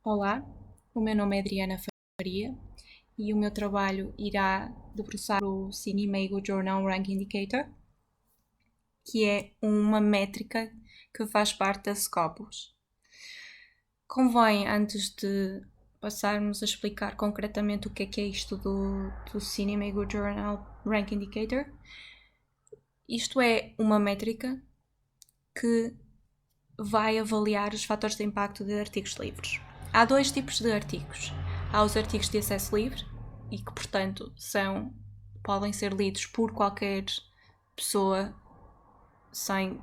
Olá, o meu nome é Adriana Faria e o meu trabalho irá debruçar o CineMeigo Journal Rank Indicator, que é uma métrica que faz parte da Scopus. Convém, antes de passarmos a explicar concretamente o que é isto do CineMeigo Journal Rank Indicator, isto é uma métrica que vai avaliar os fatores de impacto de artigos livres. Há dois tipos de artigos. Há os artigos de acesso livre e que, portanto, podem ser lidos por qualquer pessoa sem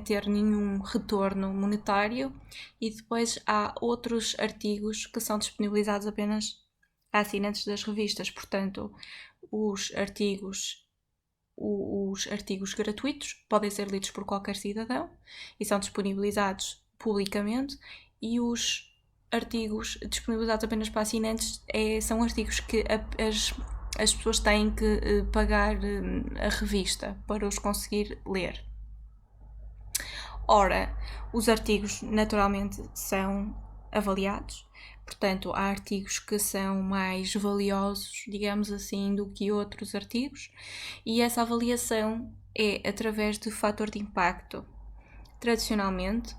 ter nenhum retorno monetário, e depois há outros artigos que são disponibilizados apenas a assinantes das revistas. Portanto, os artigos gratuitos podem ser lidos por qualquer cidadão e são disponibilizados publicamente, e os artigos disponibilizados apenas para assinantes são artigos que as pessoas têm que pagar a revista para os conseguir ler. Ora, os artigos naturalmente são avaliados. Portanto, há artigos que são mais valiosos, digamos assim, do que outros artigos, e essa avaliação é através do fator de impacto. Tradicionalmente,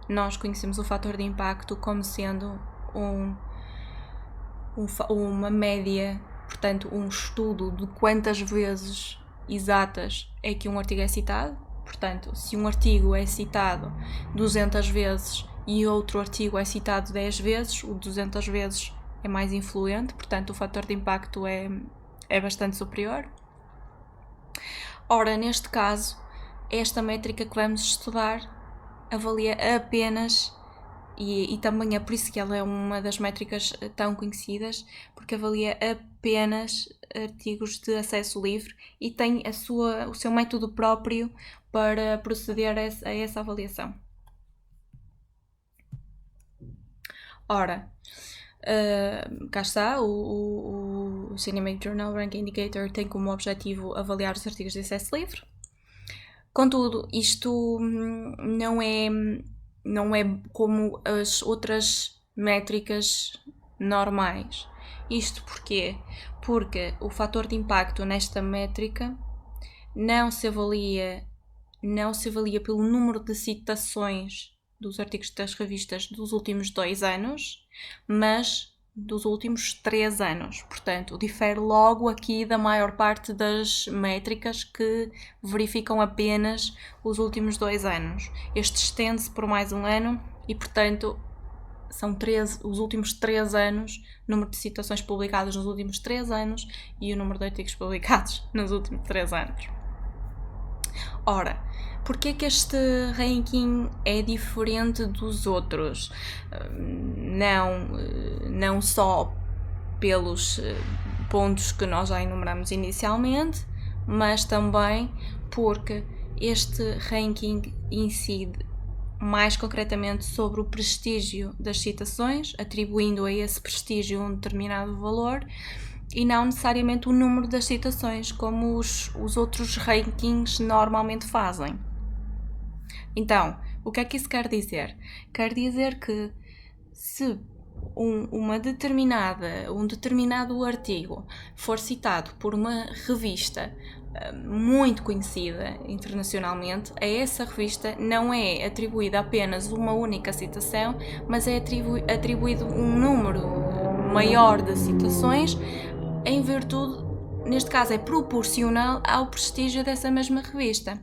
nós conhecemos o fator de impacto como sendo uma média, portanto, um estudo de quantas vezes exatas é que um artigo é citado. Portanto, se um artigo é citado 200 vezes e outro artigo é citado 10 vezes, o 200 vezes é mais influente, portanto o fator de impacto é bastante superior. Ora, neste caso, esta métrica que vamos estudar avalia apenas, e também é por isso que ela é uma das métricas tão conhecidas, porque avalia apenas artigos de acesso livre e tem o seu método próprio para proceder a essa avaliação. Ora, cá está, o CineMeigo Journal Rank Indicator tem como objetivo avaliar os artigos de acesso livre. Contudo, isto não é como as outras métricas normais. Isto porquê? Porque o fator de impacto nesta métrica não se avalia pelo número de citações dos artigos das revistas dos últimos 2 anos, mas dos últimos 3 anos. Portanto, difere logo aqui da maior parte das métricas que verificam apenas os últimos 2 anos. Este estende-se por mais um ano e, portanto, são os últimos 3 anos, número de citações publicadas nos últimos 3 anos e o número de artigos publicados nos últimos 3 anos. Ora, porquê é que este ranking é diferente dos outros? Não só pelos pontos que nós já enumeramos inicialmente, mas também porque este ranking incide mais concretamente sobre o prestígio das citações, atribuindo a esse prestígio um determinado valor, e não necessariamente o número das citações, como os outros rankings normalmente fazem. Então, o que é que isso quer dizer? Quer dizer que se um determinado artigo for citado por uma revista muito conhecida internacionalmente, a essa revista não é atribuída apenas uma única citação, mas é atribuído um número maior de citações, em virtude, neste caso é proporcional ao prestígio dessa mesma revista.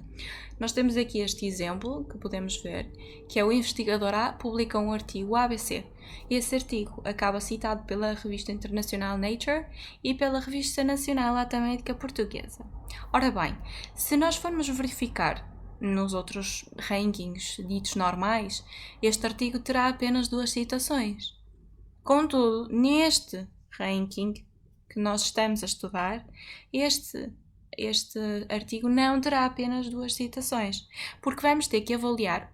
Nós temos aqui este exemplo que podemos ver, que é: o investigador A publica um artigo ABC. Esse artigo acaba citado pela revista internacional Nature e pela revista nacional Atamédica Portuguesa. Ora bem, se nós formos verificar nos outros rankings ditos normais, este artigo terá apenas 2 citações. Contudo, neste ranking que nós estamos a estudar, este artigo não terá apenas 2 citações, porque vamos ter que avaliar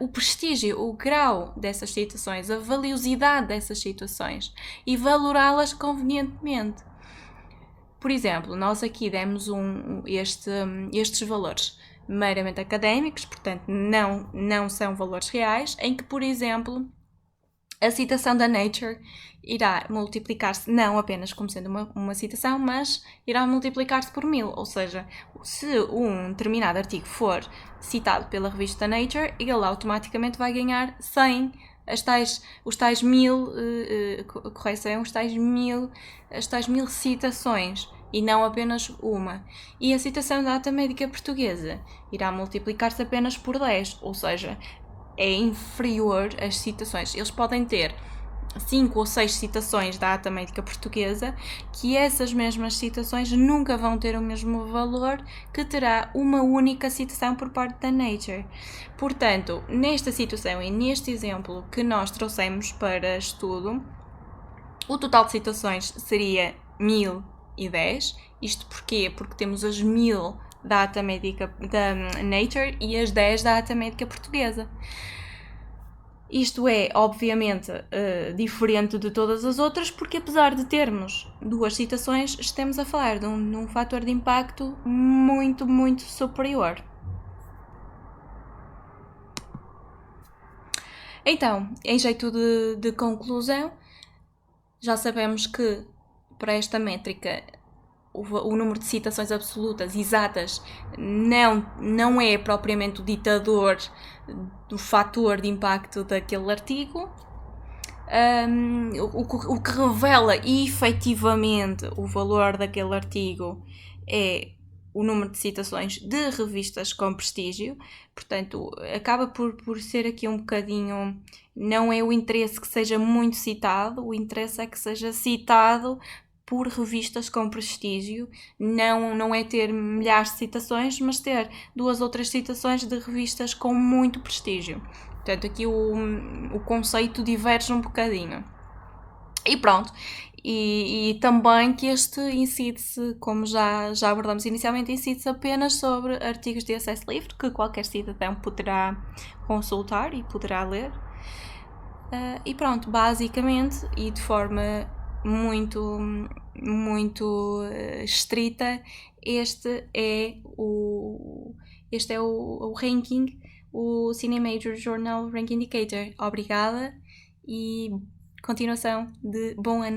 o prestígio, o grau dessas citações, a valiosidade dessas citações e valorá-las convenientemente. Por exemplo, nós aqui demos estes valores meramente académicos, portanto não são valores reais, em que, por exemplo, a citação da Nature irá multiplicar-se não apenas como sendo uma citação, mas irá multiplicar-se por 1000. Ou seja, se um determinado artigo for citado pela revista Nature, ele automaticamente vai ganhar 100, os tais 1000, correção, as tais 1000 citações, e não apenas uma. E a citação da Ata Médica Portuguesa irá multiplicar-se apenas por 10, ou seja, é inferior às citações. Eles podem ter 5 ou 6 citações da Ata Médica Portuguesa, que essas mesmas citações nunca vão ter o mesmo valor que terá uma única citação por parte da Nature. Portanto, nesta situação e neste exemplo que nós trouxemos para estudo, o total de citações seria 1010. Isto porquê? Porque temos as 1000 da Ata Médica da Nature e as 10 da Ata Médica Portuguesa. Isto é, obviamente, diferente de todas as outras, porque apesar de termos 2 citações, estamos a falar de um fator de impacto muito, muito superior. Então, em jeito de conclusão, já sabemos que para esta métrica o número de citações absolutas exatas não é propriamente o ditador do fator de impacto daquele artigo. O que revela efetivamente o valor daquele artigo é o número de citações de revistas com prestígio. Portanto, acaba por ser aqui um bocadinho... Não é o interesse que seja muito citado, o interesse é que seja citado por revistas com prestígio. Não é ter milhares de citações, mas ter 2 ou 3 citações de revistas com muito prestígio. Portanto, aqui o conceito diverge um bocadinho. E pronto. E também que este incide-se, como já abordamos inicialmente, incide-se apenas sobre artigos de acesso livre, que qualquer cidadão poderá consultar e poderá ler. E pronto, basicamente, e de forma muito, muito estrita, este é o ranking, o CineMajor Journal Rank Indicator. Obrigada e continuação de bom ano.